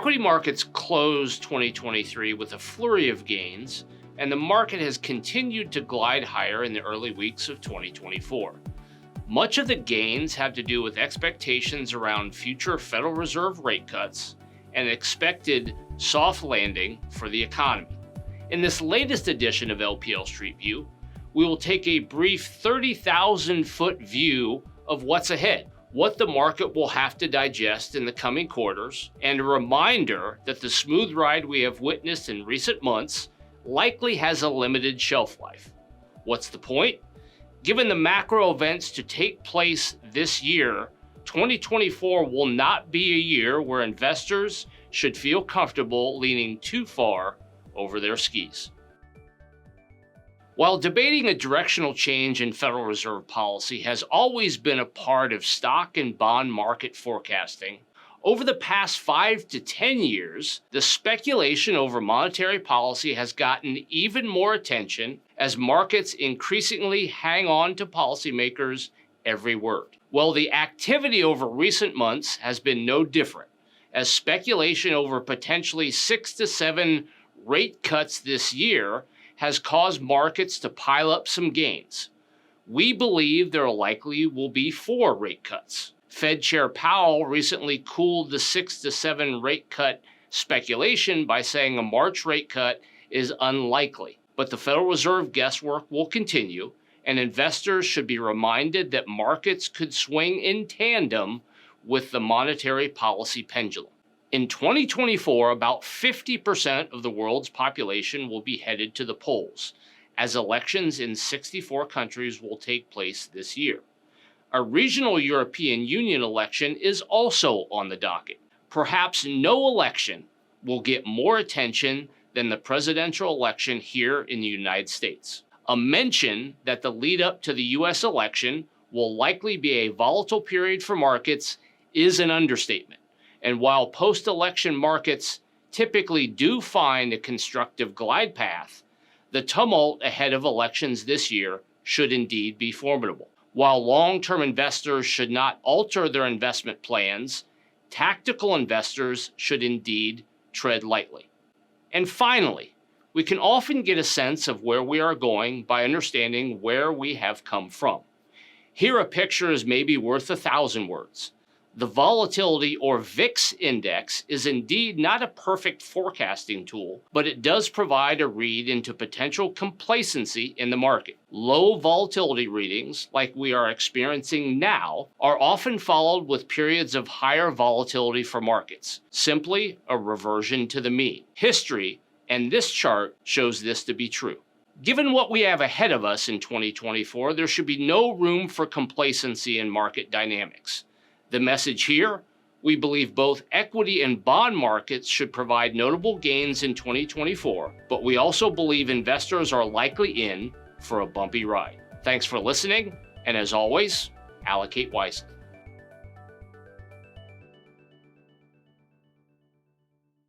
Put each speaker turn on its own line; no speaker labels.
Equity markets closed 2023 with a flurry of gains, and the market has continued to glide higher in the early weeks of 2024. Much of the gains have to do with expectations around future Federal Reserve rate cuts and expected soft landing for the economy. In this latest edition of LPL Street View, we will take a brief 30,000-foot view of what's ahead, what the market will have to digest in the coming quarters, and a reminder that the smooth ride we have witnessed in recent months likely has a limited shelf life. What's the point? Given the macro events to take place this year, 2024 will not be a year where investors should feel comfortable leaning too far over their skis. While debating a directional change in Federal Reserve policy has always been a part of stock and bond market forecasting, over the past 5 to 10 years, the speculation over monetary policy has gotten even more attention as markets increasingly hang on to policymakers' every word. Well, the activity over recent months has been no different, as speculation over potentially 6 to 7 rate cuts this year has caused markets to pile up some gains. We believe there likely will be 4 rate cuts. Fed Chair Powell recently cooled the 6 to 7 rate cut speculation by saying a March rate cut is unlikely. But the Federal Reserve guesswork will continue, and investors should be reminded that markets could swing in tandem with the monetary policy pendulum. In 2024, about 50% of the world's population will be headed to the polls, as elections in 64 countries will take place this year. A regional European Union election is also on the docket. Perhaps no election will get more attention than the presidential election here in the United States. A mention that the lead up to the US election will likely be a volatile period for markets is an understatement. And while post-election markets typically do find a constructive glide path, the tumult ahead of elections this year should indeed be formidable. While long-term investors should not alter their investment plans, tactical investors should indeed tread lightly. And finally, we can often get a sense of where we are going by understanding where we have come from. Here a picture is maybe worth 1,000 words. The volatility or VIX index is indeed not a perfect forecasting tool, but it does provide a read into potential complacency in the market. Low volatility readings, like we are experiencing now, are often followed with periods of higher volatility for markets, simply a reversion to the mean. History, and this chart, shows this to be true. Given what we have ahead of us in 2024, there should be no room for complacency in market dynamics. The message here, we believe both equity and bond markets should provide notable gains in 2024, but we also believe investors are likely in for a bumpy ride. Thanks for listening, and as always, allocate wisely.